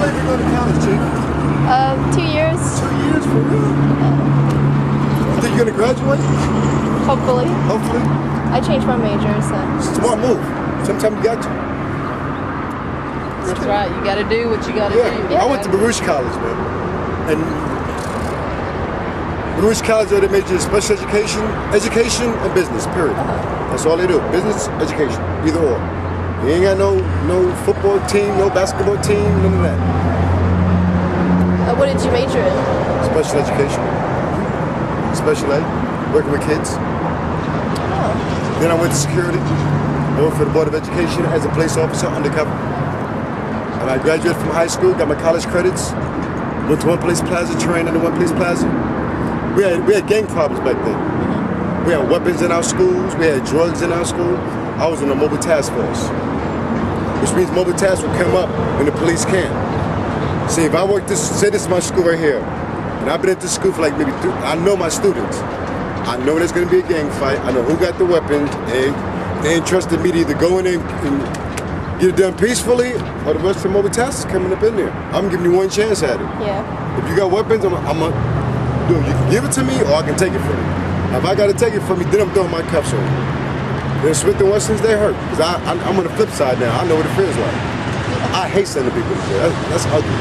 long you been going to college, Chief? 2 years. 2 years, for real? You think you're going to graduate? Hopefully. Hopefully. I changed my major, so. Smart move. Sometimes you got to. That's right. You got to do what you got to do. Yeah. I went to Baruch College, man. And Baruch College, they major in special education and business, period. That's all they do. Business, education, either or. You ain't got no football team, no basketball team, none of that. What did you major in? Special education. Special ed, working with kids. Oh. Then I went to security. I worked for the Board of Education as a police officer, undercover. And I graduated from high school, got my college credits, went to One Police Plaza, trained in the One Police Plaza. We had gang problems back then. We had weapons in our schools, we had drugs in our school. I was in a mobile task force, which means mobile task will come up when the police can't. See, if I work this, say this is my school right here, and I've been at this school for like maybe I know my students. I know there's gonna be a gang fight, I know who got the weapons, and they entrusted me to either go in and get it done peacefully, or the rest of the mobile task is coming up in there. I'm giving you one chance at it. Yeah. If you got weapons, I'm gonna do it. You can give it to me, or I can take it from you. Now, if I gotta take it from you, then I'm throwing my cuffs on you. Then Smith & Wessons, they hurt. Because I'm on the flip side now. I know what it feels like. I hate sending people to jail. That's ugly.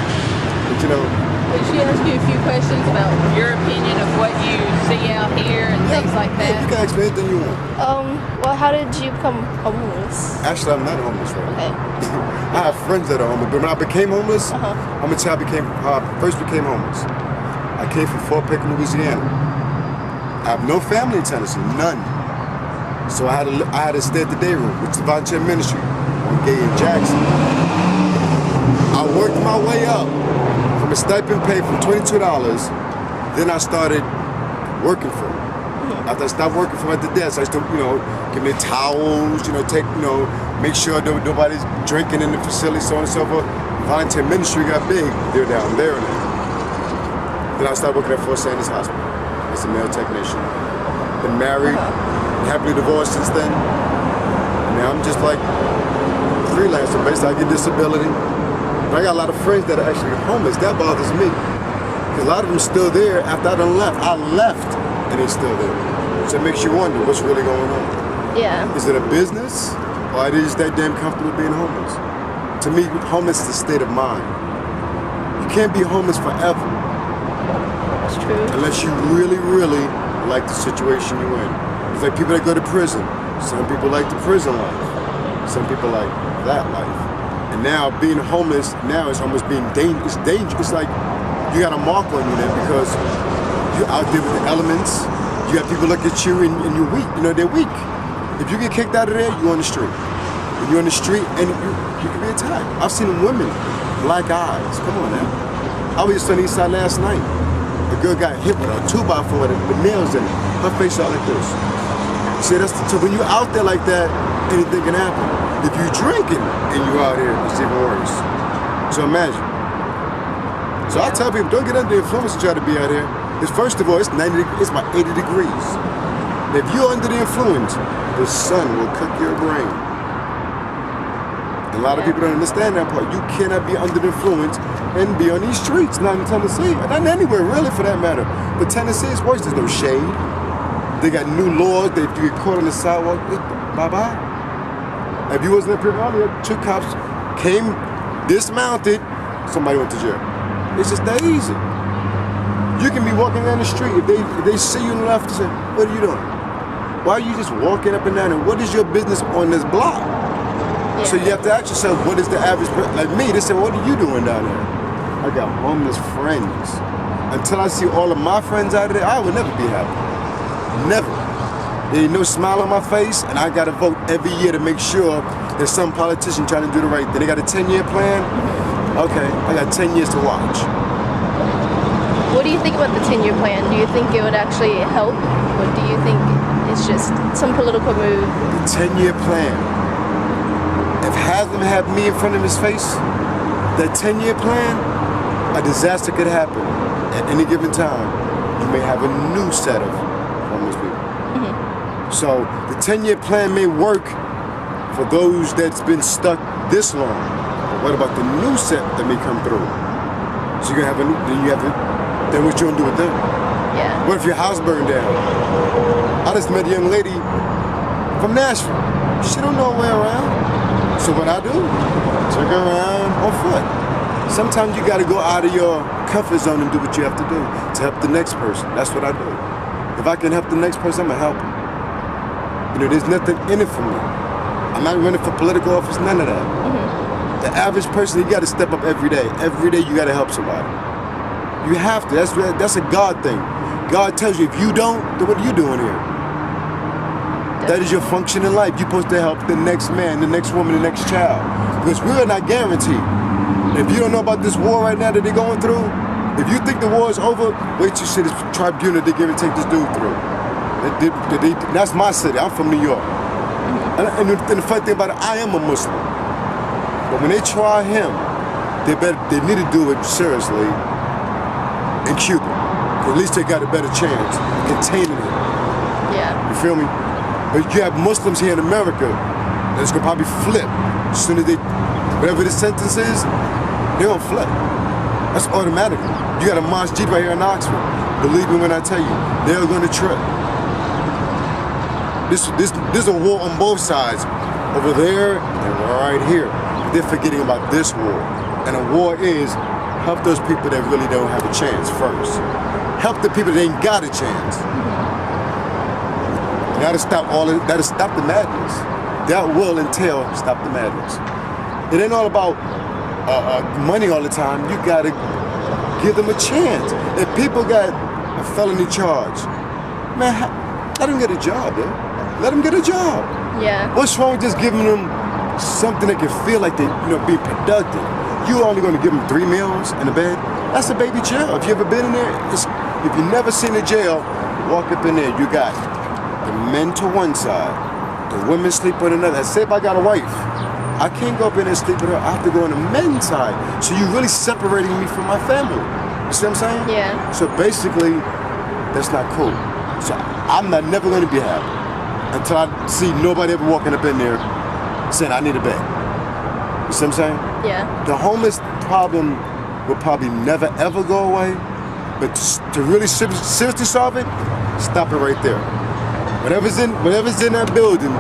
But you know. Could she ask you a few questions about your opinion of what you see out here and things like that? Yeah, you can ask me anything you want. Well, how did you become homeless? Actually, I'm not homeless right now. Okay. I have friends that are homeless, but when I became homeless, I'm gonna tell you how I first became homeless. I came from Fort Pitt, Louisiana. I have no family in Tennessee, none. So I had to stay at the day room, which is the volunteer ministry on Gay and Jackson. I worked my way up from a stipend pay from $22. Then I started working for them. After I stopped working for them at the desk, I started, give me towels, make sure nobody's drinking in the facility, so on and so forth. Volunteer ministry got big. They're down there now. Then I started working at Fort Sanders Hospital as a male technician. Been married, happily divorced since then. And now I'm just like freelancer. Basically, I get disability. But I got a lot of friends that are actually homeless. That bothers me. Because a lot of them still there after I done left. I left and they're still there. So it makes you wonder what's really going on. Yeah. Is it a business? Or are they just that damn comfortable being homeless? To me, homeless is a state of mind. You can't be homeless forever. That's true. Unless you really, really like the situation you're in. It's like people that go to prison. Some people like the prison life. Some people like that life. And now being homeless, now it's almost being dangerous. It's dangerous. It's like you got a mark on you there because you're out there with the elements. You got people look at you and you're weak. They're weak. If you get kicked out of there, you're on the street. If you're on the street and you can be attacked. I've seen women, black eyes. Come on now. I was just on the east side last night. The girl got hit with a 2x4 with the nails in it. Her face out like this. See, so when you're out there like that, anything can happen. If you're drinking and you're out here, it's even worse. So imagine. So I tell people, don't get under the influence and try to be out here. Because first of all, it's about 80 degrees. And if you're under the influence, the sun will cook your brain. A lot of people don't understand that part. You cannot be under the influence and be on these streets, not in Tennessee, not anywhere really for that matter. But Tennessee is worse, there's no shade. They got new laws that if you get caught on the sidewalk, bye-bye. If you wasn't up here earlier, 2 cops came, dismounted, somebody went to jail. It's just that easy. You can be walking down the street, if they see you on the left, they say, what are you doing? Why are you just walking up and down, and what is your business on this block? Yeah. So you have to ask yourself, what is the average, like me, they say, what are you doing down there? I got homeless friends. Until I see all of my friends out of there, I will never be happy. Never. There ain't no smile on my face, and I gotta vote every year to make sure there's some politician trying to do the right thing. They got a 10-year plan? Okay, I got 10 years to watch. What do you think about the 10-year plan? Do you think it would actually help? Or do you think it's just some political move? The 10-year plan. If Haslam had me in front of his face, that 10-year plan, a disaster could happen at any given time. You may have a new set of homeless people. So the 10-year plan may work for those that's been stuck this long. But What about the new set that may come through? So you're gonna have a new, then what you gonna do with them? Yeah. What if your house burned down? I just met a young lady from Nashville. She don't know her way around. So what I do? Take her around on foot. Sometimes you gotta go out of your comfort zone and do what you have to do to help the next person. That's what I do. If I can help the next person, I'm gonna help them. You know, there's nothing in it for me. I'm not running for political office, none of that. The average person, you gotta step up every day. Every day you gotta help somebody. You have to, that's a God thing. God tells you, if you don't, then what are you doing here? That is your function in life. You're supposed to help the next man, the next woman, the next child. Because we're not guaranteed. If you don't know about this war right now that they're going through, if you think the war is over, wait till you see this tribunal they give and take this dude through. That's my city. I'm from New York. And the funny thing about it, I am a Muslim. But when they try him, they need to do it seriously in Cuba. At least they got a better chance of containing it. Yeah. You feel me? But you have Muslims here in America that's gonna probably flip as soon as whatever the sentence is, they're gonna flip. That's automatic. You got a masjid right here in Oxford. Believe me when I tell you, they're gonna trip. There's a war on both sides, over there and right here. They're forgetting about this war. And a war is help those people that really don't have a chance first. Help the people that ain't got a chance. That'll stop the madness. That will entail stop the madness. It ain't all about money all the time. You gotta give them a chance. If people got a felony charge, man, let them get a job, man. Let them get a job. Yeah. What's wrong with just giving them something that can feel like they, be productive? You only gonna give them 3 meals and a bed? That's a baby jail. If you ever been in there, if you've never seen a jail, walk up in there, you got the men to one side, the women sleep on another. Say if I got a wife, I can't go up in there and sleep with her. I have to go on the men's side. So you're really separating me from my family. You see what I'm saying? Yeah. So basically, that's not cool. So I'm never gonna be happy until I see nobody ever walking up in there saying I need a bed. You see what I'm saying? Yeah. The homeless problem will probably never ever go away, but to really seriously solve it, stop it right there. Whatever's in that building,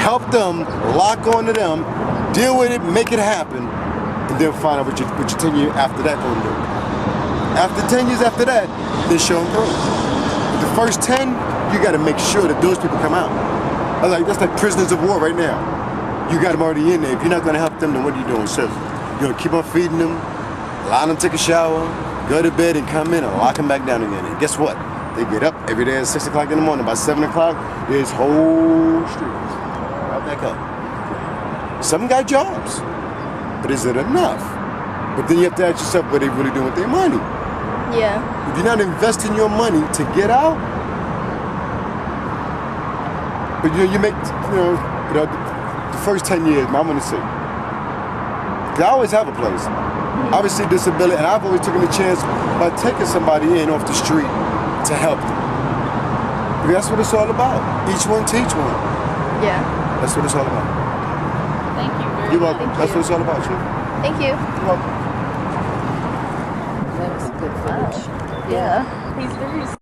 help them, lock onto them, deal with it, make it happen, and then find out what your 10 years after that gonna do. After 10 years after that, then show them through. The first 10, you gotta make sure that those people come out. That's like prisoners of war right now. You got them already in there. If you're not gonna help them, then what are you doing, sir? You're gonna keep on feeding them, allow them to take a shower, go to bed and come in and lock them back down again. And guess what? They get up every day at 6 o'clock in the morning. By 7 o'clock, there's whole streets right back up. Some got jobs, but is it enough? But then you have to ask yourself what they really doing with their money. Yeah. If you're not investing your money to get out, but you make, the first 10 years, I'm gonna say, because I always have a place. Obviously disability, and I've always taken a chance by taking somebody in off the street to help them. Because that's what it's all about. Each one teach one. Yeah. That's what it's all about. Thank you very You're much. welcome. That's what it's all about, Chief. Thank you. You're welcome. That was a good flash. Yeah. He's very